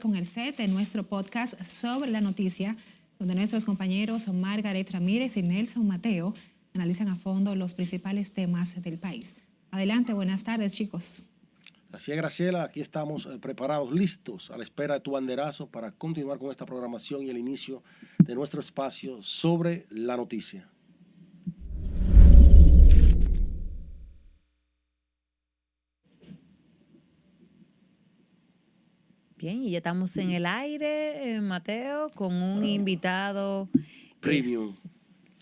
con el set de nuestro podcast sobre la noticia, donde nuestros compañeros Margaret Ramírez y Nelson Mateo analizan a fondo los principales temas del país. Adelante, buenas tardes, chicos. Así es, Graciela, aquí estamos preparados, listos, a la espera de tu banderazo para continuar con esta programación y el inicio de nuestro espacio sobre la noticia. Bien, y ya estamos en el aire, Mateo, con un invitado Premium.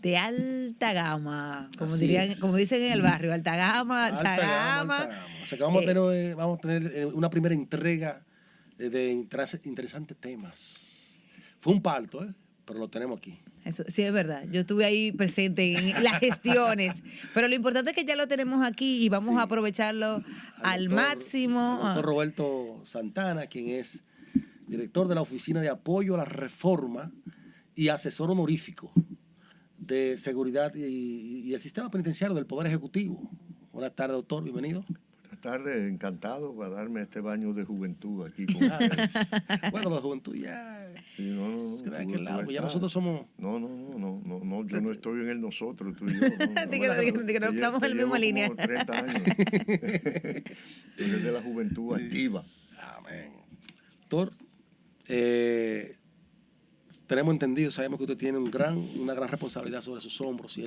De alta gama, como Así dirían, es. como dicen en el barrio, alta gama. Alta gama. O sea que vamos a tener una primera entrega de interesantes temas. Fue un parto, pero lo tenemos aquí. Eso sí es verdad. Yo estuve ahí presente en las gestiones, pero lo importante es que ya lo tenemos aquí y vamos a aprovecharlo al máximo. El doctor Roberto Santana, quien es director de la Oficina de Apoyo a la Reforma y asesor honorífico de seguridad y el sistema penitenciario del Poder Ejecutivo. Buenas tardes, doctor, bienvenido. Buenas tardes, encantado para darme este baño de juventud aquí con ustedes. Bueno, la juventud ya. Sí, no, es que de aquel lado, pues ya nosotros somos. No, yo no estoy en el nosotros, tú y yo. que no estamos en la misma línea. Como 30 años. Eres de la juventud activa. Amén. Doctor, tenemos entendido, sabemos que usted tiene una gran responsabilidad sobre sus hombros y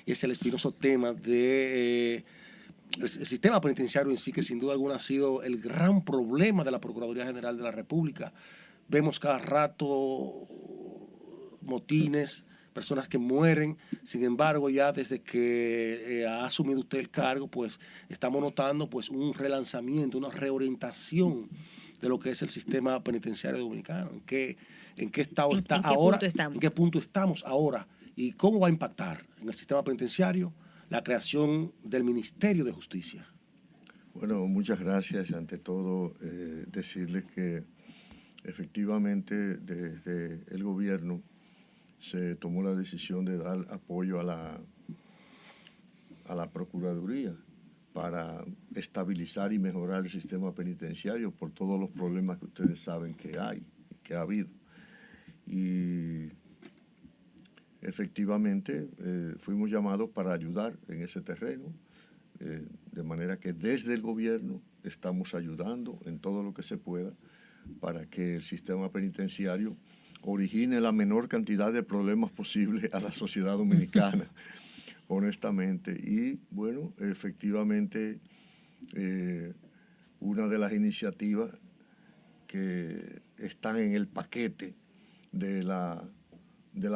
es el espinoso tema de el sistema penitenciario en sí, que sin duda alguna ha sido el gran problema de la Procuraduría General de la República. Vemos cada rato motines, personas que mueren. Sin embargo, ya desde que ha asumido usted el cargo, pues estamos notando pues un relanzamiento, una reorientación de lo que es el sistema penitenciario dominicano. ¿En qué estado está ahora? ¿En qué punto estamos ahora? ¿Y cómo va a impactar en el sistema penitenciario la creación del Ministerio de Justicia? Bueno, muchas gracias. Ante todo, decirles que efectivamente desde el gobierno se tomó la decisión de dar apoyo a la Procuraduría para estabilizar y mejorar el sistema penitenciario por todos los problemas que ustedes saben que hay, que ha habido. Y efectivamente fuimos llamados para ayudar en ese terreno, de manera que desde el gobierno estamos ayudando en todo lo que se pueda para que el sistema penitenciario origine la menor cantidad de problemas posible a la sociedad dominicana, honestamente. Y bueno, efectivamente, una de las iniciativas que están en el paquete de la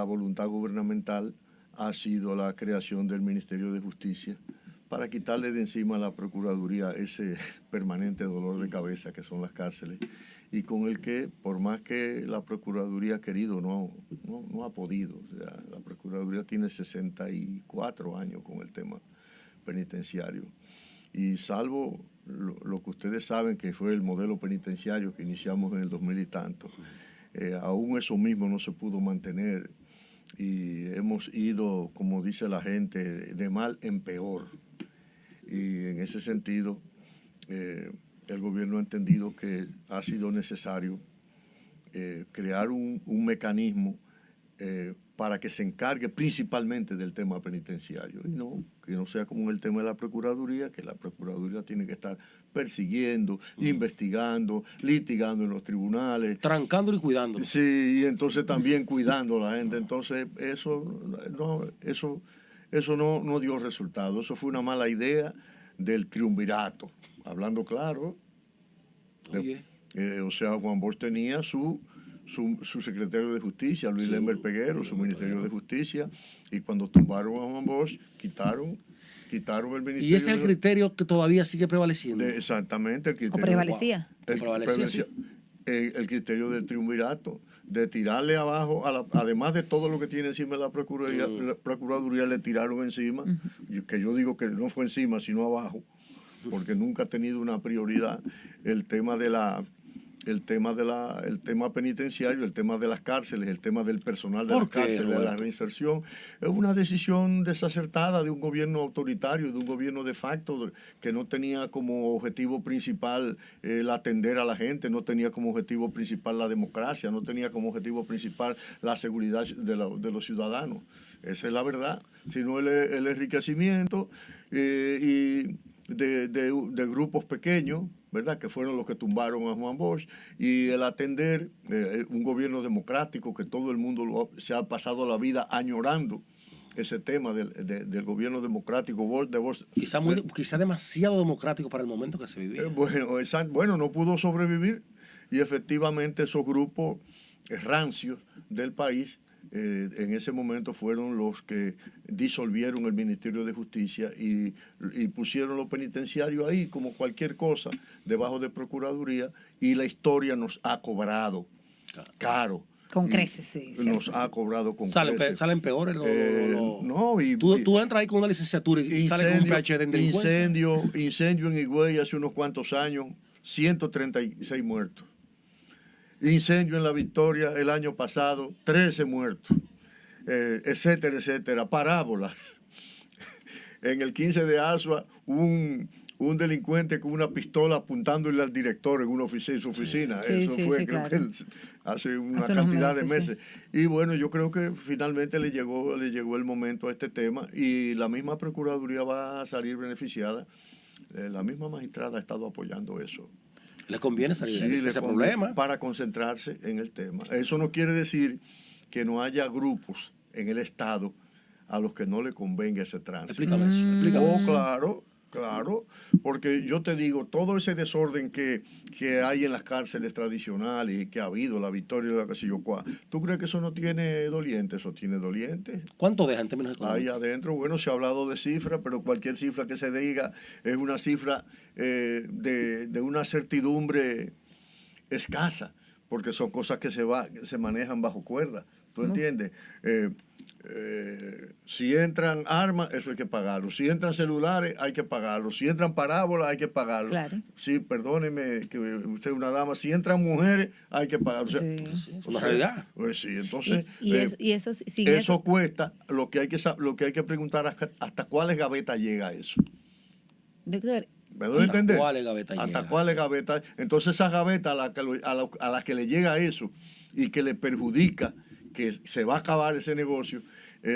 voluntad gubernamental ha sido la creación del Ministerio de Justicia para quitarle de encima a la Procuraduría ese permanente dolor de cabeza que son las cárceles, y con el que, por más que la Procuraduría ha querido, no ha podido. O sea, la Procuraduría tiene 64 años con el tema penitenciario. Y salvo lo que ustedes saben que fue el modelo penitenciario que iniciamos en el 2000 y tanto, aún eso mismo no se pudo mantener y hemos ido, como dice la gente, de mal en peor. Y en ese sentido, el gobierno ha entendido que ha sido necesario crear un mecanismo para que se encargue principalmente del tema penitenciario y que no sea como el tema de la Procuraduría, que la Procuraduría tiene que estar persiguiendo, investigando, litigando en los tribunales. Trancándolo y cuidándolo. Sí, y entonces también cuidando a la gente. Entonces eso no dio resultado. Eso fue una mala idea del triunvirato. Hablando claro, o sea, Juan Bosch tenía su secretario de Justicia, Luis Lember Peguero, su Ministerio de Justicia, y cuando tumbaron a Juan Bosch, quitaron el Ministerio. Y ese es el criterio que todavía sigue prevaleciendo. Exactamente, el criterio. ¿O prevalecía? El criterio del triunvirato, de tirarle abajo, además de todo lo que tiene encima la Procuraduría le tiraron encima, que yo digo que no fue encima, sino abajo, porque nunca ha tenido una prioridad el tema de la el tema penitenciario, el tema de las cárceles, el tema del personal de ¿Por las qué, cárceles, de la Roberto? reinserción. Es una decisión desacertada de un gobierno autoritario, de un gobierno de facto que no tenía como objetivo principal el atender a la gente, no tenía como objetivo principal la democracia, no tenía como objetivo principal la seguridad de los ciudadanos. Esa es la verdad, sino el enriquecimiento y de grupos pequeños, ¿verdad?, que fueron los que tumbaron a Juan Bosch, y el atender un gobierno democrático que todo el mundo se ha pasado la vida añorando ese tema del gobierno democrático. Quizá demasiado democrático para el momento que se vivía. Bueno, no pudo sobrevivir, y efectivamente esos grupos rancios del país en ese momento fueron los que disolvieron el Ministerio de Justicia y pusieron los penitenciarios ahí como cualquier cosa debajo de Procuraduría, y la historia nos ha cobrado caro. Con Y creces, sí. Nos ha cobrado con creces. Salen peores. No, Tú entras ahí con una licenciatura y sales con un PhD en delincuencia. Incendio en Higüey hace unos cuantos años, 136 muertos. Incendio en La Victoria el año pasado, 13 muertos, etcétera, etcétera, parábolas. En el 15 de Asua, un delincuente con una pistola apuntándole al director en su oficina. Sí, Eso sí, fue, sí, creo claro. que hace una Hace unos cantidad de meses, meses. Y bueno, yo creo que finalmente le llegó el momento a este tema, y la misma Procuraduría va a salir beneficiada. La misma magistrada ha estado apoyando eso. Les conviene salir de le ese conviene problema. para concentrarse en el tema. Eso no quiere decir que no haya grupos en el Estado a los que no le convenga ese tránsito. Explícame eso. Claro, porque yo te digo, todo ese desorden que hay en las cárceles tradicionales y que ha habido, La Victoria y la qué sé yo cuál, ¿tú crees que eso no tiene dolientes? Eso tiene dolientes. ¿Cuánto deja en términos Ahí económicos? adentro, bueno, se ha hablado de cifras, pero cualquier cifra que se diga es una cifra de una certidumbre escasa, porque son cosas que se manejan bajo cuerda. ¿Tú entiendes? Si entran armas, eso hay que pagarlo. Si entran celulares, hay que pagarlo. Si entran parábolas, hay que pagarlo. Claro. Sí, perdóneme que usted es una dama. Si entran mujeres, hay que pagarlo. O sea, Sí. Es una realidad. Pues sí, entonces Eso cuesta. Lo que hay que preguntar hasta cuáles gavetas llega eso. doctor, ¿Me doy a entender? ¿Cuáles gavetas ¿Hasta llega? cuáles gavetas? Entonces esas gavetas a las que le llega eso y que le perjudica, que se va a acabar ese negocio, a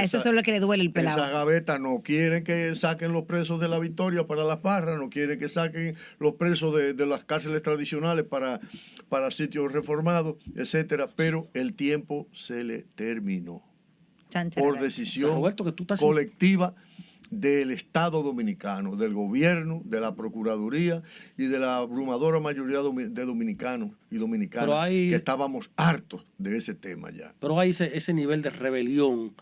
eso es lo que le duele el pelado. Esas gavetas no quieren que saquen los presos de La Victoria para las parras, no quieren que saquen los presos de las cárceles tradicionales para sitios reformados, etcétera, pero el tiempo se le terminó por decisión Roberto, que tú estás colectiva del Estado Dominicano, del gobierno, de la Procuraduría y de la abrumadora mayoría de dominicanos y dominicanas, que estábamos hartos de ese tema ya. Pero hay ese nivel de rebelión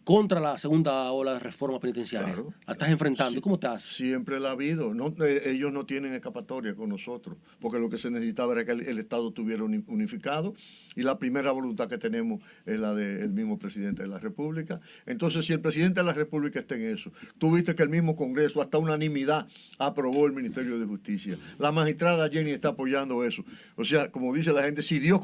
contra la segunda ola de reforma penitenciaria. Claro. La estás enfrentando. ¿Y cómo estás? Siempre la ha habido. Ellos no tienen escapatoria con nosotros, porque lo que se necesitaba era que el Estado estuviera unificado, y la primera voluntad que tenemos es la del mismo presidente de la República. Entonces, si el presidente de la República está en eso, tú viste que el mismo Congreso, hasta unanimidad, aprobó el Ministerio de Justicia. La magistrada Jenny está apoyando eso. O sea, como dice la gente, si Dios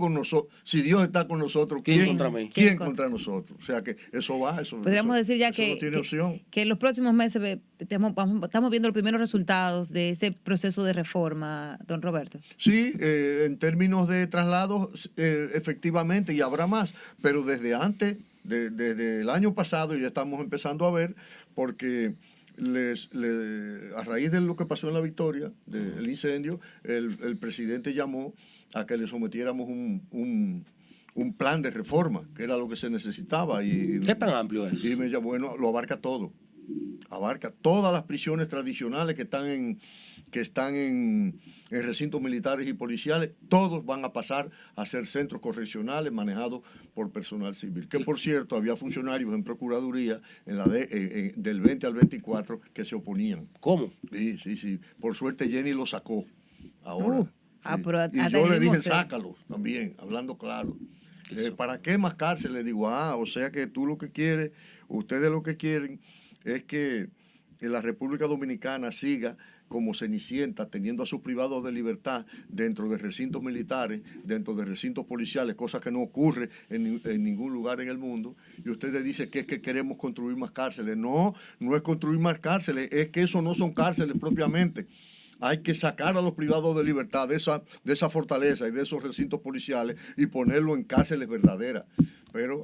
está con nosotros, ¿Quién contra mí? ¿Quién contra nosotros? O sea, que eso va, eso Podríamos decir ya eso no tiene opción. que en los próximos meses estamos viendo los primeros resultados de este proceso de reforma, don Roberto. Sí, en términos de traslados, efectivamente, y habrá más, pero desde antes, desde el año pasado ya estamos empezando a ver, porque a raíz de lo que pasó en La Victoria, del incendio, el presidente llamó a que le sometiéramos un plan de reforma, que era lo que se necesitaba. ¿Qué tan amplio es? Y me llamó, bueno, lo abarca todo. Abarca todas las prisiones tradicionales que están en recintos militares y policiales. Todos van a pasar a ser centros correccionales manejados por personal civil. Que, por cierto, había funcionarios en Procuraduría del 20 al 24 que se oponían. ¿Cómo? Sí. Por suerte Jenny lo sacó ahora. Sí. Pero Y yo le dije, sácalo también, hablando claro. ¿Para qué más cárcel? Le digo, o sea que tú lo que quieres, ustedes lo que quieren es que la República Dominicana siga como Cenicienta, teniendo a sus privados de libertad dentro de recintos militares, dentro de recintos policiales, cosa que no ocurre en ningún lugar en el mundo, y ustedes dicen que es que queremos construir más cárceles. No, no es construir más cárceles, es que eso no son cárceles propiamente. Hay que sacar a los privados de libertad de esa fortaleza y de esos recintos policiales y ponerlo en cárceles verdaderas. Pero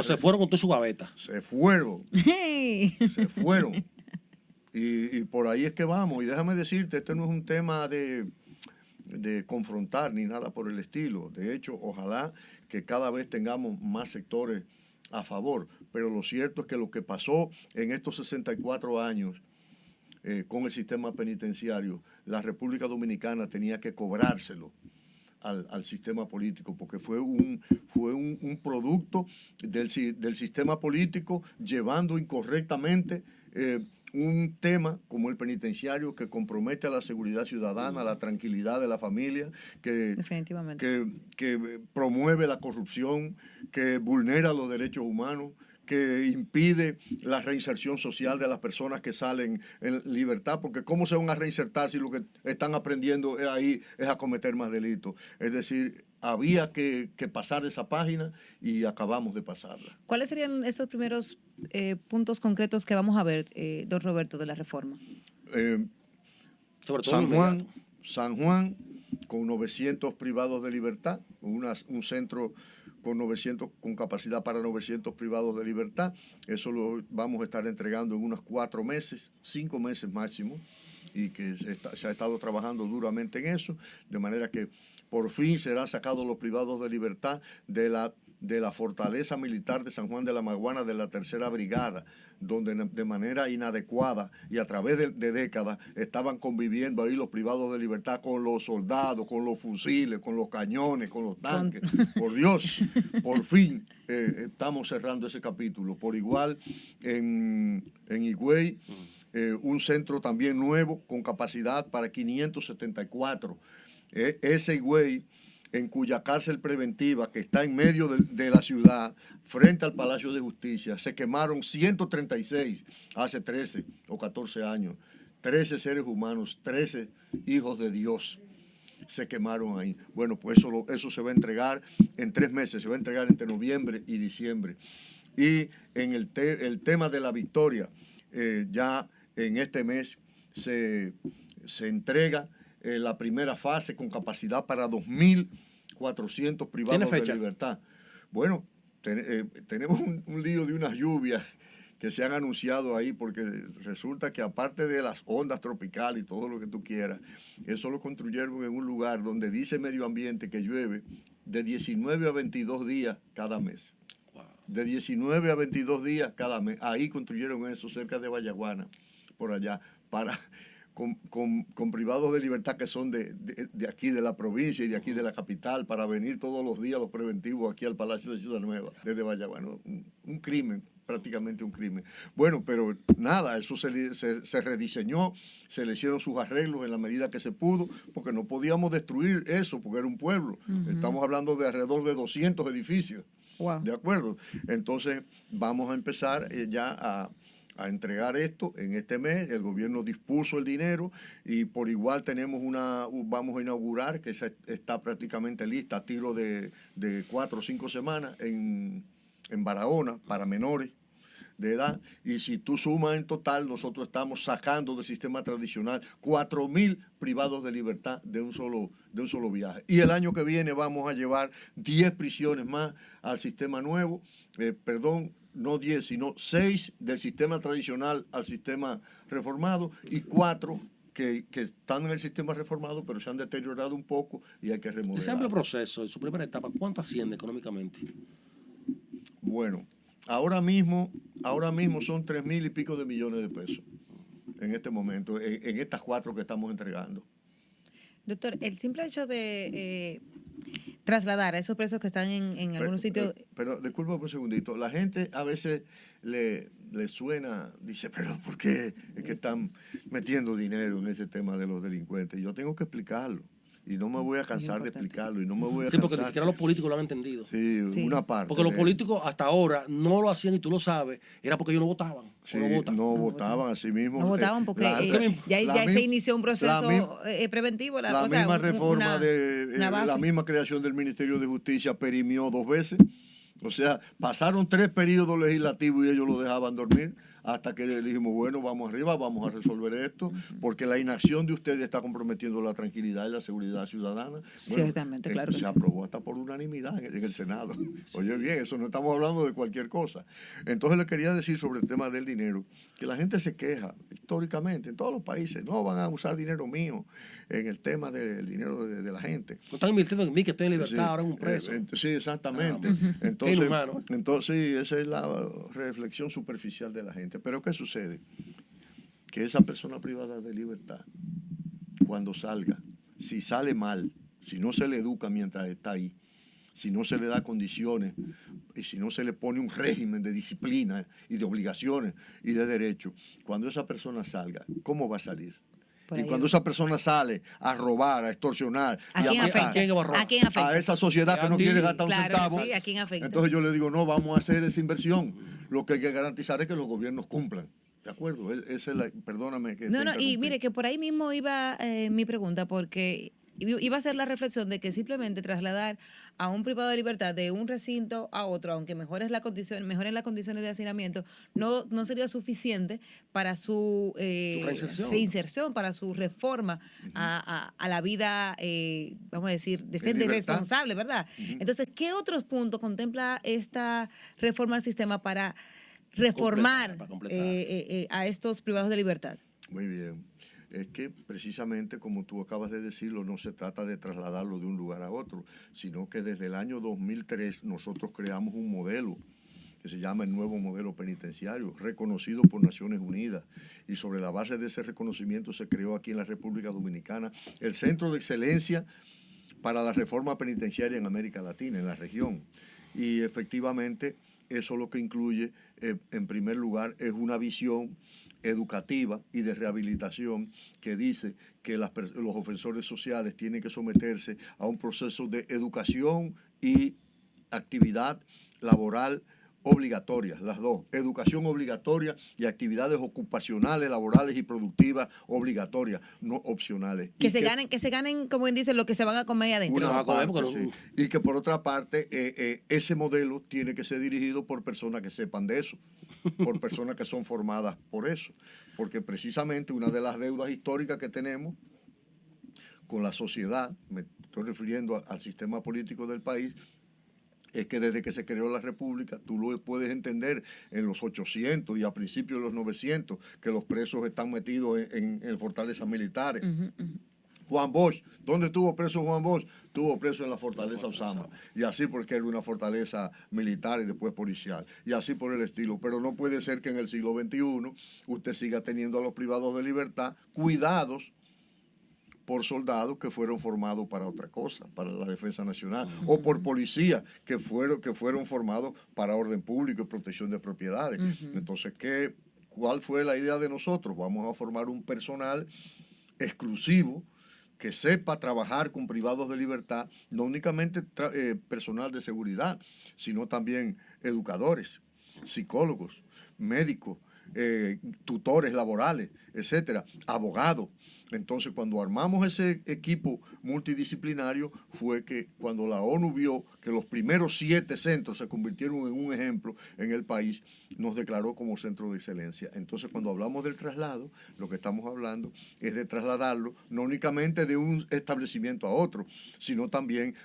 se fueron con toda su gaveta. Se fueron. Hey. Se fueron. Y por ahí es que vamos. Y déjame decirte, este no es un tema de confrontar ni nada por el estilo. De hecho, ojalá que cada vez tengamos más sectores a favor. Pero lo cierto es que lo que pasó en estos 64 años con el sistema penitenciario, la República Dominicana tenía que cobrárselo al sistema político, porque fue un producto del sistema político llevando incorrectamente un tema como el penitenciario que compromete a la seguridad ciudadana, a la tranquilidad de la familia, Definitivamente. que promueve la corrupción, que vulnera los derechos humanos, que impide la reinserción social de las personas que salen en libertad, porque ¿cómo se van a reinsertar si lo que están aprendiendo ahí es a cometer más delitos? Es decir, había que pasar esa página y acabamos de pasarla. ¿Cuáles serían esos primeros puntos concretos que vamos a ver, don Roberto, de la reforma? Sobre todo San Juan, con 900 privados de libertad, un centro con capacidad para 900 privados de libertad. Eso lo vamos a estar entregando en unos 4 meses, 5 meses máximo, y que se ha estado trabajando duramente en eso, de manera que por fin serán sacados los privados de libertad de la fortaleza militar de San Juan de la Maguana, de la Tercera Brigada, donde de manera inadecuada y a través de décadas estaban conviviendo ahí los privados de libertad con los soldados, con los fusiles, con los cañones, con los tanques. Por Dios, por fin estamos cerrando ese capítulo. Por igual en Higüey, un centro también nuevo con capacidad para 574. Ese Higüey, en cuya cárcel preventiva, que está en medio de la ciudad, frente al Palacio de Justicia, se quemaron 136 hace 13 o 14 años. 13 seres humanos, 13 hijos de Dios se quemaron ahí. Bueno, pues eso se va a entregar en 3 meses, se va a entregar entre noviembre y diciembre. Y en el tema de la Victoria, ya en este mes se entrega la primera fase con capacidad para 2.400 privados de libertad. Bueno, tenemos un lío de unas lluvias que se han anunciado ahí, porque resulta que aparte de las ondas tropicales y todo lo que tú quieras, eso lo construyeron en un lugar donde dice Medio Ambiente que llueve de 19 a 22 días cada mes. De 19 a 22 días cada mes. Ahí construyeron eso, cerca de Vallaguana, por allá, con privados de libertad que son de aquí, de la provincia y de aquí de la capital, para venir todos los días los preventivos aquí al Palacio de Ciudad Nueva, desde Vallaguana. Un crimen, prácticamente un crimen. Bueno, pero nada, eso se rediseñó, se le hicieron sus arreglos en la medida que se pudo, porque no podíamos destruir eso, porque era un pueblo. Estamos hablando de alrededor de 200 edificios. Wow. ¿De acuerdo? Entonces, vamos a empezar ya a entregar esto en este mes. El gobierno dispuso el dinero y por igual vamos a inaugurar, que está prácticamente lista, a tiro de 4 o 5 semanas en Barahona, para menores de edad. Y si tú sumas en total, nosotros estamos sacando del sistema tradicional 4.000 privados de libertad de un solo viaje. Y el año que viene vamos a llevar 10 prisiones más al sistema nuevo, no 10, sino 6 del sistema tradicional al sistema reformado y 4 que están en el sistema reformado, pero se han deteriorado un poco y hay que remodelar. Ese amplio proceso, en su primera etapa, ¿cuánto asciende económicamente? Bueno, ahora mismo son 3.000 y pico de millones de pesos en este momento, en estas 4 que estamos entregando. Doctor, el simple hecho de trasladar a esos presos que están en algunos sitios... Pero disculpa un segundito. La gente a veces le suena, dice, pero ¿por qué es que están metiendo dinero en ese tema de los delincuentes? Yo tengo que explicarlo. y no me voy a cansar de explicarlo, y no me voy a Sí, porque ni cansar. siquiera los políticos lo han entendido. Sí, Sí. una parte. Porque los políticos hasta ahora no lo hacían, y tú lo sabes, era porque ellos no votaban. Sí, o no votan. no votaban así mismo. No votaban porque ya se inició un proceso preventivo. La misma reforma la misma creación del Ministerio de Justicia perimió 2 veces. O sea, pasaron 3 periodos legislativos y ellos lo dejaban dormir hasta que le dijimos, bueno, vamos arriba, vamos a resolver esto, porque la inacción de ustedes está comprometiendo la tranquilidad y la seguridad ciudadana. Bueno, Ciertamente, claro que se sí. aprobó hasta por unanimidad en el Senado. Oye, bien, eso no estamos hablando de cualquier cosa. Entonces le quería decir sobre el tema del dinero, que la gente se queja históricamente en todos los países, no van a usar dinero mío en el tema del dinero de la gente. No están invirtiendo en mí, que estoy en libertad, Sí, ahora en un preso. sí, exactamente. Qué inhumano. Entonces, sí, esa es la reflexión superficial de la gente. Pero ¿qué sucede? Que esa persona privada de libertad, cuando salga, si sale mal, si no se le educa mientras está ahí, si no se le da condiciones y si no se le pone un régimen de disciplina y de obligaciones y de derechos, cuando esa persona salga, ¿cómo va a salir? Por Y ahí cuando va. esa persona sale a robar, a extorsionar, ¿A y quién afecta? ¿A quién va a robar? ¿A quién afecta? a esa sociedad que no quiere gastar un Claro, centavo. sí, ¿a quién afecta? Entonces yo le digo, no, vamos a hacer esa inversión. Lo que hay que garantizar es que los gobiernos cumplan. ¿De acuerdo? Esa es perdóname que No, te no, y interrumpí. mire que por ahí mismo iba mi pregunta, porque iba a ser la reflexión de que simplemente trasladar a un privado de libertad de un recinto a otro, aunque mejoren las condiciones de hacinamiento, no sería suficiente para su reinserción, para su reforma a la vida, vamos a decir, decente y libertad. responsable, ¿verdad? Entonces, ¿qué otros puntos contempla esta reforma al sistema para reformar completar. a estos privados de libertad? Muy bien. Es que precisamente como tú acabas de decirlo, no se trata de trasladarlo de un lugar a otro, sino que desde el año 2003 nosotros creamos un modelo que se llama el nuevo modelo penitenciario, reconocido por Naciones Unidas. Y sobre la base de ese reconocimiento se creó aquí en la República Dominicana el Centro de Excelencia para la Reforma Penitenciaria en América Latina, en la región. Y efectivamente eso lo que incluye, en primer lugar, es una visión educativa y de rehabilitación que dice que los ofensores sociales tienen que someterse a un proceso de educación y actividad laboral obligatorias, las dos, educación obligatoria y actividades ocupacionales, laborales y productivas obligatorias, no opcionales. Que se ganen, como bien dice, lo que se van a comer adentro. se va a comer porque sí. Y que por otra parte, ese modelo tiene que ser dirigido por personas que sepan de eso, por personas que son formadas por eso, porque precisamente una de las deudas históricas que tenemos con la sociedad, me estoy refiriendo al sistema político del país, es que desde que se creó la República, tú lo puedes entender en los 800 y a principios de los 900, que los presos están metidos en fortalezas militares. Juan Bosch, ¿dónde estuvo preso Juan Bosch? Estuvo preso en la fortaleza Osama. Y así porque era una fortaleza militar y después policial. Y así por el estilo. Pero no puede ser que en el siglo XXI usted siga teniendo a los privados de libertad cuidados por soldados que fueron formados para otra cosa, para la defensa nacional, o por policías que fueron formados para orden público y protección de propiedades. Entonces, ¿cuál fue la idea de nosotros? Vamos a formar un personal exclusivo que sepa trabajar con privados de libertad, no únicamente personal de seguridad, sino también educadores, psicólogos, médicos, tutores laborales, etcétera, abogados. Entonces, cuando armamos ese equipo multidisciplinario, fue que cuando la ONU vio que los primeros 7 centros se convirtieron en un ejemplo en el país, nos declaró como centro de excelencia. Entonces, cuando hablamos del traslado, lo que estamos hablando es de trasladarlo no únicamente de un establecimiento a otro, sino también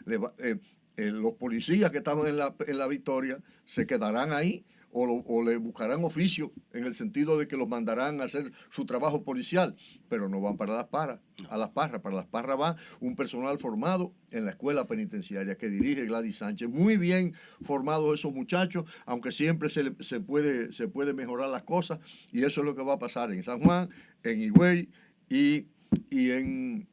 los policías que estaban en la Victoria se quedarán ahí, o le buscarán oficio en el sentido de que los mandarán a hacer su trabajo policial, pero no van para Las Parras, para Las Parras va un personal formado en la escuela penitenciaria que dirige Gladys Sánchez. Muy bien formados esos muchachos, aunque siempre se puede mejorar las cosas, y eso es lo que va a pasar en San Juan, en Higüey y en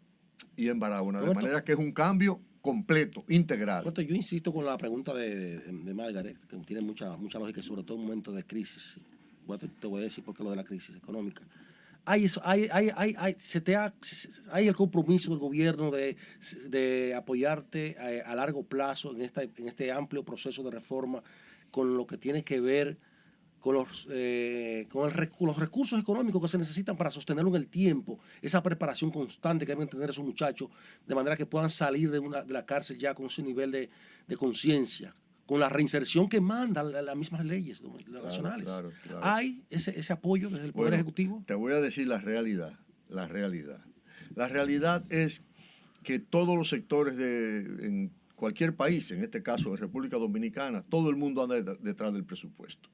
Barahona. De manera que es un cambio completo, integral. Yo insisto con la pregunta de Margaret, que tiene mucha lógica, sobre todo en momentos de crisis. Te voy a decir por qué lo de la crisis económica. hay eso, hay el compromiso del gobierno de apoyarte a largo plazo en este amplio proceso de reforma con lo que tiene que ver con los recursos económicos que se necesitan para sostenerlo en el tiempo, esa preparación constante que deben tener esos muchachos, de manera que puedan salir de la cárcel ya con ese nivel de conciencia, con la reinserción que mandan las mismas leyes nacionales. Claro. ¿Hay ese apoyo desde el Poder Ejecutivo? Te voy a decir la realidad. La realidad es que todos los sectores en cualquier país, en este caso en República Dominicana, todo el mundo anda detrás del presupuesto.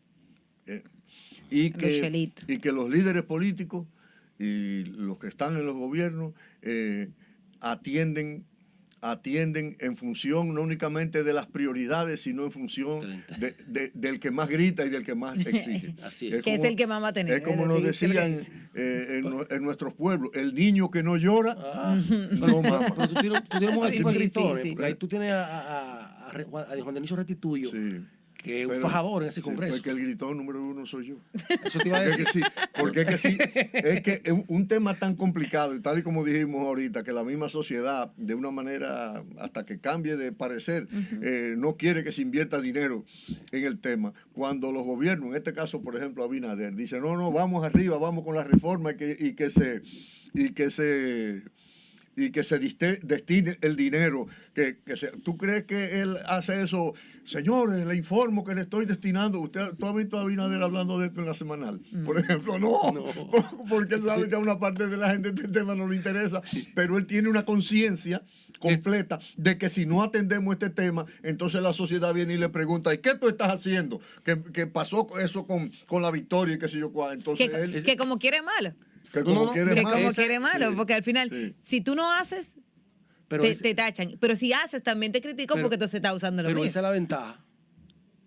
Y que los líderes políticos y los que están en los gobiernos atienden en función no únicamente de las prioridades, sino en función del que más grita y del que más exige. Así es. Que es el que más va a tener. Es como nos decían en nuestros pueblos, el niño que no llora, no mama. Pero tú tienes un equipo de Sí, escritores, sí. porque ahí tú tienes a Juan Dionisio Restituyo, Sí. que es un fajador en ese Sí, congreso. porque el gritón número uno soy yo. Eso te iba a decir. Es que es un tema tan complicado, y tal y como dijimos ahorita, que la misma sociedad, de una manera, hasta que cambie de parecer, no quiere que se invierta dinero en el tema. Cuando los gobiernos, en este caso, por ejemplo, Abinader, dice, no, vamos arriba, vamos con la reforma y que se destine el dinero. ¿Tú crees que él hace eso? Señores, le informo que le estoy destinando. ¿Tú has visto a Abinader hablando de esto en la semanal? Por ejemplo, no. Porque él sabe que a una parte de la gente este tema no le interesa, pero él tiene una conciencia completa de que si no atendemos este tema, entonces la sociedad viene y le pregunta, ¿y qué tú estás haciendo? ¿Qué pasó eso con la victoria y qué sé yo cuál? Entonces Que como quiere malo. que como quiere Que más. como quiere malo, Sí. porque al final, Sí. si tú no haces, Pero te tachan. Pero si haces, también te critico porque entonces estás usando lo Pero mío. esa es la ventaja,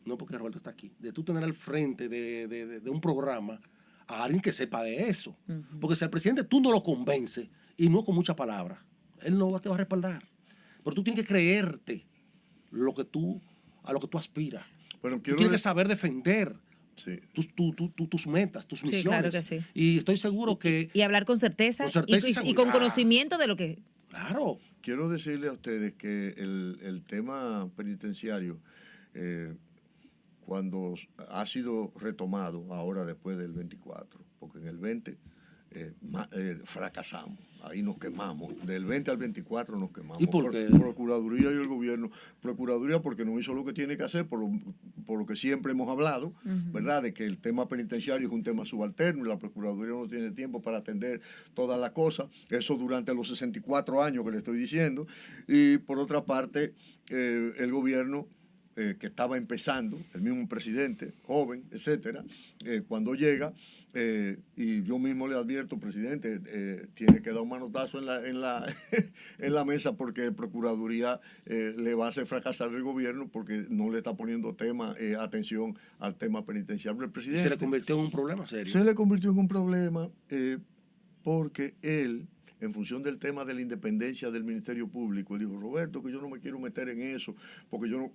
no porque Roberto está aquí, de tú tener al frente de un programa a alguien que sepa de eso. Porque si al presidente tú no lo convences, y no con muchas palabras, él no te va a respaldar. Pero tú tienes que creerte a lo que tú aspiras. Bueno, Tú quiero tienes que decir- saber defender Sí. tus metas, tus misiones. Sí, claro que sí. Y estoy seguro que... Y hablar con certeza, Con certeza y y con seguridad. conocimiento de lo que... Claro. Quiero decirle a ustedes que el tema penitenciario, cuando ha sido retomado ahora después del 24, porque en el 20 fracasamos, ahí nos quemamos, del 20 al 24 nos quemamos. ¿Y por qué? Procuraduría y el gobierno. Procuraduría porque no hizo lo que tiene que hacer, por lo que siempre hemos hablado, ¿verdad? De que el tema penitenciario es un tema subalterno y la Procuraduría no tiene tiempo para atender todas las cosas, eso durante los 64 años que le estoy diciendo, y por otra parte, el gobierno que estaba empezando, el mismo presidente, joven, etcétera, cuando llega, y yo mismo le advierto, presidente, tiene que dar un manotazo en la mesa porque la Procuraduría le va a hacer fracasar el gobierno porque no le está poniendo atención al tema penitenciario. El presidente Se le convirtió en un problema serio. se le convirtió en un problema porque él, en función del tema de la independencia del Ministerio Público, él dijo, Roberto, que yo no me quiero meter en eso, porque yo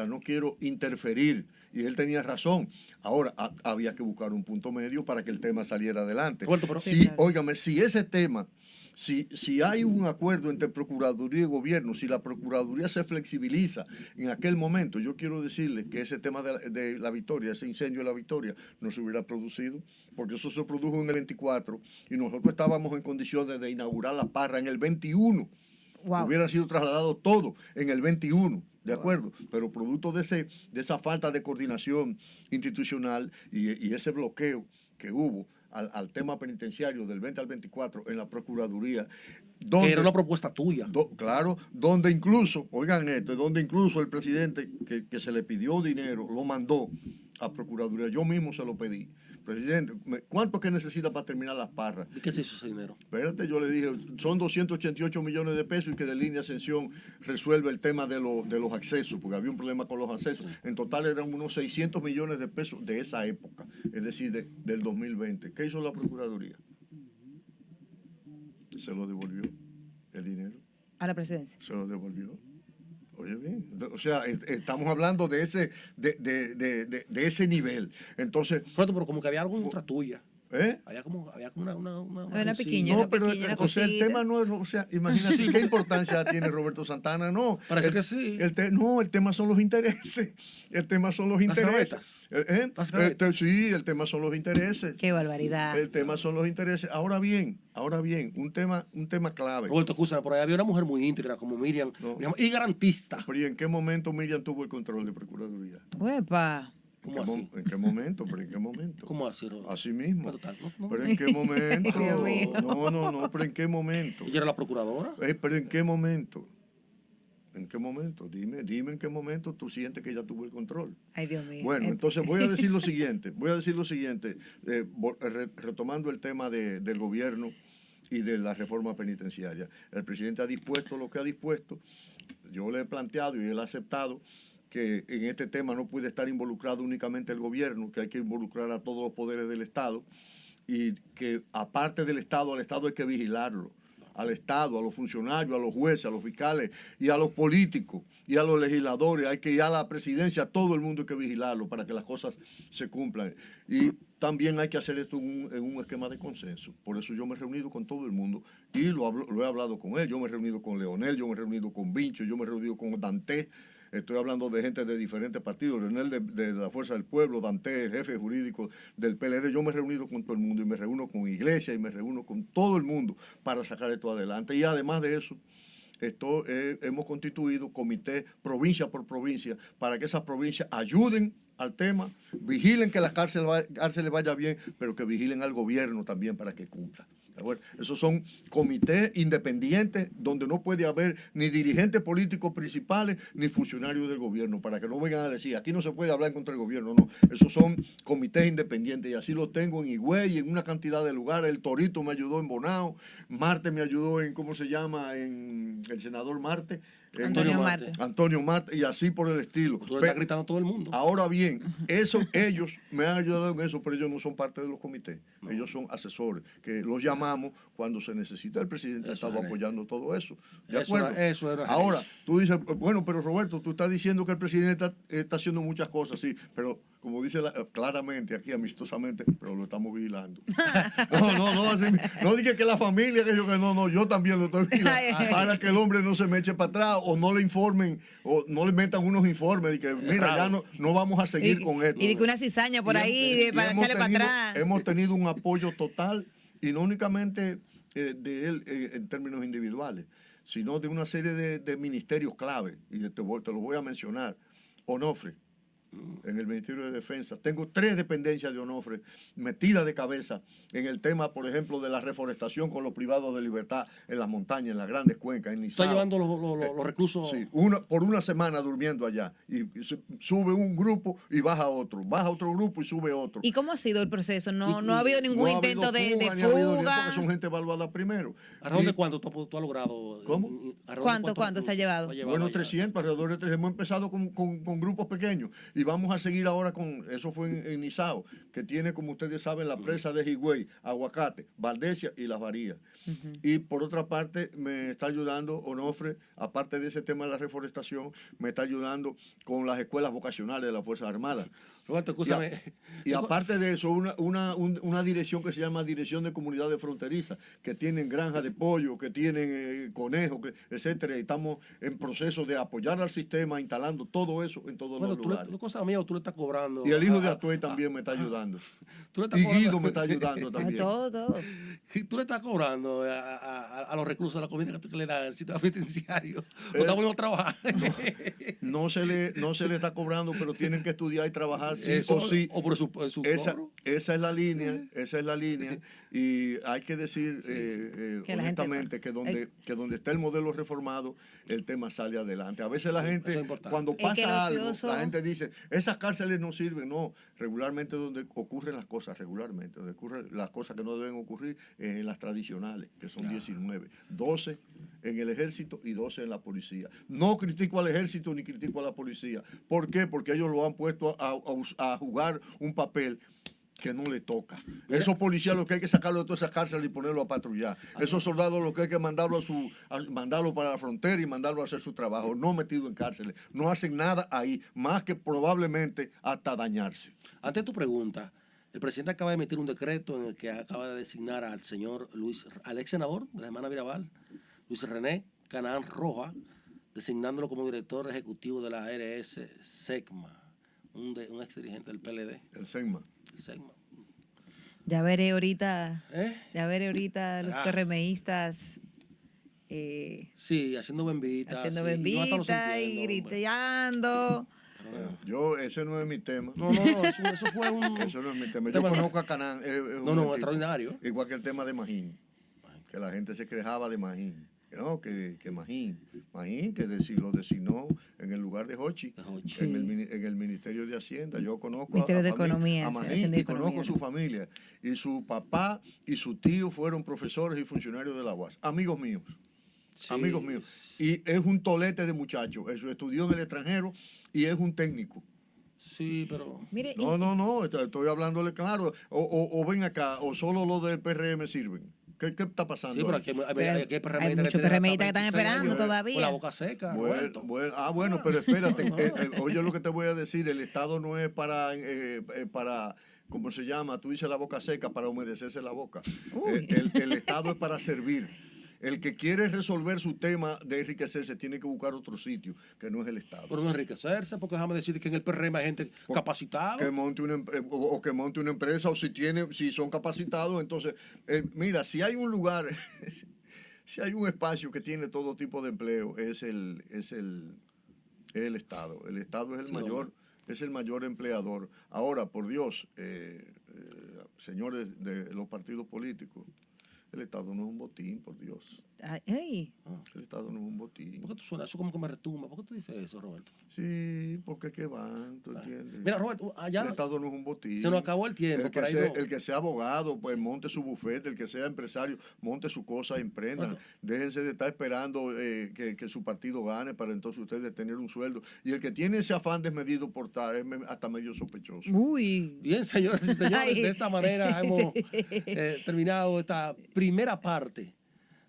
no quiero interferir. Y él tenía razón. Ahora, había que buscar un punto medio para que el tema saliera adelante. Roberto, pero- Sí, Sí, claro. óigame, si ese tema, si hay un acuerdo entre Procuraduría y Gobierno, si la Procuraduría se flexibiliza en aquel momento, yo quiero decirles que ese tema de la Victoria, ese incendio de la Victoria, no se hubiera producido, porque eso se produjo en el 24 y nosotros estábamos en condiciones de inaugurar la Parra en el 21. Wow. Hubiera sido trasladado todo en el 21, ¿de acuerdo? Pero producto de esa falta de coordinación institucional y ese bloqueo que hubo al tema penitenciario del 20 al 24 en la Procuraduría, Que era una propuesta tuya. claro, donde incluso, oigan esto, donde incluso el presidente que se le pidió dinero, lo mandó a Procuraduría, yo mismo se lo pedí. Presidente, ¿cuánto que necesita para terminar las Parras? ¿Y qué se hizo ese dinero? Espérate, yo le dije, son 288 millones de pesos y que de línea Ascensión resuelve el tema de los accesos, porque había un problema con los accesos. En total eran unos 600 millones de pesos de esa época, es decir, del 2020. ¿Qué hizo la Procuraduría? Se lo devolvió el dinero, A la presidencia. se lo devolvió. Oye bien, o sea, estamos hablando de ese nivel. Entonces, Roberto, pero como que había algo contra tuya. Había como Una pequeña, No, una pero pequeña, una o sea, el cosita. tema no es, o sea, imagínate Sí. qué importancia tiene Roberto Santana, no. Parece que sí. No, el tema son los intereses. El tema son los Las intereses. gavetas. Las gavetas. Sí, el tema son los intereses. Qué barbaridad. El tema son los intereses. Ahora bien, un tema clave. Roberto, escúchame, por ahí había una mujer muy íntegra como Miriam, No. y garantista. Pero ¿y en qué momento Miriam tuvo el control de Procuraduría? Uepa. ¿Cómo así? ¿En qué momento? ¿Pero en qué momento? ¿Cómo así, Roberto? Así mismo. Pero tal, no. ¿Pero en qué momento? Dios mío. No, pero ¿en qué momento? ¿Ella era la procuradora? ¿Pero en qué momento? ¿En qué momento? Dime en qué momento tú sientes que ella tuvo el control. Ay, Dios mío. Bueno, entonces voy a decir lo siguiente, retomando el tema del gobierno y de la reforma penitenciaria. El presidente ha dispuesto lo que ha dispuesto, yo le he planteado y él ha aceptado que en este tema no puede estar involucrado únicamente el gobierno, que hay que involucrar a todos los poderes del Estado y que aparte del Estado, al Estado hay que vigilarlo. Al Estado, a los funcionarios, a los jueces, a los fiscales y a los políticos y a los legisladores. Hay que ir a la presidencia, a todo el mundo hay que vigilarlo para que las cosas se cumplan. Y también hay que hacer esto en un esquema de consenso. Por eso yo me he reunido con todo el mundo y lo he hablado con él. Yo me he reunido con Leonel, yo me he reunido con Vincho, yo me he reunido con Dante. Estoy hablando de gente de diferentes partidos, Leonel de la Fuerza del Pueblo, Dante, el jefe jurídico del PLD. Yo me he reunido con todo el mundo y me reúno con Iglesia y me reúno con todo el mundo para sacar esto adelante. Y además de eso, hemos constituido comité provincia por provincia para que esas provincias ayuden al tema, vigilen que la cárcel les vaya bien, pero que vigilen al gobierno también para que cumpla. Bueno, esos son comités independientes donde no puede haber ni dirigentes políticos principales ni funcionarios del gobierno, para que no vengan a decir, aquí no se puede hablar contra el gobierno, no. Esos son comités independientes y así lo tengo en Higüey y en una cantidad de lugares. El Torito me ayudó en Bonao, Marte me ayudó en, ¿cómo se llama? En el senador Marte. Antonio Marte. Antonio Marte y así por el estilo. Tú le estás gritando a todo el mundo. Ahora bien, ellos me han ayudado en eso, pero ellos no son parte de los comités. No. Ellos son asesores, que los llamamos cuando se necesita. El presidente ha estado apoyando todo eso. ¿De acuerdo? Eso era ahora, tú dices, bueno, pero Roberto, tú estás diciendo que el presidente está haciendo muchas cosas, sí, pero como dice claramente aquí, amistosamente, pero lo estamos vigilando. No dije que la familia, que yo también lo estoy vigilando, para que el hombre no se me eche para atrás o no le informen, o no le metan unos informes de que, mira, ya no vamos a seguir con esto. Y de que una cizaña por ahí para echarle para atrás. Hemos tenido un apoyo total, y no únicamente de él en términos individuales, sino de una serie de ministerios clave, y te los voy a mencionar. Onofre, en el Ministerio de Defensa. Tengo 3 dependencias de Onofre metidas de cabeza en el tema, por ejemplo, de la reforestación con los privados de libertad en las montañas, en las grandes cuencas, en Nizao. Está llevando los reclusos. Sí, por una semana durmiendo allá. Y sube un grupo y baja otro grupo y sube otro. ¿Y cómo ha sido el proceso? No ha habido ningún intento de fuga. Porque son gente evaluada primero. ¿Alrededor de cuánto tú has logrado? ¿Cómo? ¿Cuánto se ha llevado? Bueno, 300, alrededor de 300. Hemos empezado con grupos pequeños y vamos a seguir ahora con, eso fue en Nizao, que tiene, como ustedes saben, la presa de Higüey, Aguacate, Valdesia y Las Varías. Y por otra parte, me está ayudando Onofre, aparte de ese tema de la reforestación, me está ayudando con las escuelas vocacionales de las Fuerzas Armadas. Roberto, escúchame. Y aparte de eso, una dirección que se llama Dirección de Comunidades Fronterizas, que tienen granja de pollo, que tienen conejos, etcétera. Y estamos en proceso de apoyar al sistema, instalando todo eso en todos los lugares. Cosa mía, tú le estás cobrando. Y el hijo de Atuey también me está ayudando. Y Guido me está ayudando también. Todo. Tú le estás cobrando a los reclusos la comida que le dan el sitio penitenciario. ¿O está poniendo a trabajar? No se le está cobrando, pero tienen que estudiar y trabajar. Sí, o por su cobro. Esa es la línea, y hay que decir honestamente que donde está el modelo reformado, el tema sale adelante. A veces la gente, cuando pasa algo, la gente dice, esas cárceles no sirven. No, regularmente donde ocurren las cosas, donde ocurren las cosas que no deben ocurrir, en las tradicionales, que son 19, 12 en el ejército y 12 en la policía. No critico al ejército ni critico a la policía. ¿Por qué? Porque ellos lo han puesto a jugar un papel que no le toca. Esos policías lo que hay que sacarlo de todas esas cárceles y ponerlo a patrullar. Esos soldados lo que hay que mandarlo mandarlo para la frontera y mandarlo a hacer su trabajo, no metido en cárceles. No hacen nada ahí, más que probablemente hasta dañarse. Ante tu pregunta, El presidente acaba de emitir un decreto en el que acaba de designar al señor al ex senador de la hermana Mirabal, Luis René Canaán Roja, designándolo como director ejecutivo de la ARS SECMA, un ex dirigente del PLD. El SECMA. El SECMA. Ya veré ahorita, los Ah. PRMistas Sí, haciendo bembita. haciendo sí, yo hasta los bembita y entiendo, hombre. griteando. Ese no es mi tema. No, eso fue un... Eso no es mi tema. Yo tema- conozco a Canán. No, extraordinario. Igual que el tema de Magín. Que la gente se quejaba de Magín. No, que Magín, que lo designó en el lugar de Hochi, De Hochi. en el Ministerio de Hacienda. Yo conozco Ministerio de familia- Economía, a sí, Magín Hacienda y y conozco Economía. su familia. Y su papá y su tío fueron profesores y funcionarios de la UAS. Amigos míos. Sí. Amigos míos. Y es un tolete de muchacho. Eso estudió en el extranjero y es un técnico. Sí, pero... Mire, No, estoy hablándole claro. O ven acá, o solo los del PRM sirven. ¿Qué está pasando? Sí, pero ahí? aquí Hay PRMistas muchos tienen PRMistas que hasta están 26 esperando años todavía. Con la boca seca, Roberto. Bueno, pero espérate. Oye lo que te voy a decir. El Estado no es para ¿cómo se llama? Tú dices la boca seca para humedecerse la boca. El Estado es para servir. El que quiere resolver su tema de enriquecerse tiene que buscar otro sitio que no es el Estado. Pero no enriquecerse, porque déjame decir que en el PRM hay gente capacitada. Que monte o que monte una empresa, o si son capacitados, entonces, mira, si hay un lugar, si hay un espacio que tiene todo tipo de empleo, es el Estado. El Estado es el mayor empleador. Ahora, por Dios, señores de los partidos políticos, el Estado no es un botín, por Dios. Ay, El Estado no es un botín. ¿Por qué tú suenas? Eso como que me retumba. ¿Por qué tú dices eso, Roberto? Sí, porque ¿qué van? ¿Tú entiendes? Mira, Roberto, allá El Estado no es un botín. se nos acabó el tiempo. El que, por ahí sea, no. el que sea abogado, pues monte su bufete. El que sea empresario, monte su cosa, emprendan. Bueno. Déjense de estar esperando que su partido gane para entonces ustedes tener un sueldo. Y el que tiene ese afán desmedido por tal es hasta medio sospechoso. uy. Bien, señores y señores, Ay. de esta manera hemos terminado esta primera parte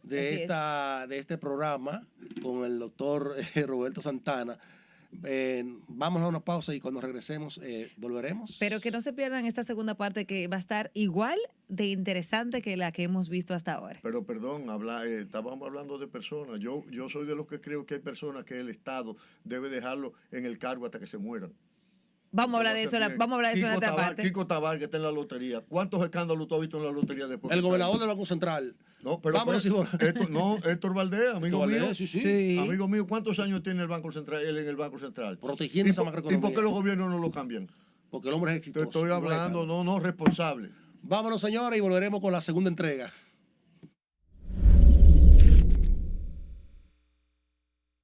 Así de este programa con el doctor Roberto Santana. Vamos a una pausa y cuando regresemos volveremos. Pero que no se pierdan esta segunda parte que va a estar igual de interesante que la que hemos visto hasta ahora. Pero perdón, estábamos hablando de personas. Yo soy de los que creo que hay personas que el Estado debe dejarlo en el cargo hasta que se mueran. Vamos a hablar de eso, vamos a hablar de eso en otra parte. Kiko Tabar, que está en la lotería. ¿Cuántos escándalos tú has visto en la lotería después? El gobernador del Banco Central. No, pero Vámonos Héctor Valdés, amigo Héctor mío. Valdés, sí. Sí. Amigo mío, ¿cuántos años tiene el Banco Central, él en el Banco Central? Protegiendo esa macroeconomía. ¿Y por qué los gobiernos no lo cambian? Porque el hombre es Te exitoso. estoy hablando, no, responsable. Vámonos, señores, y volveremos con la segunda entrega.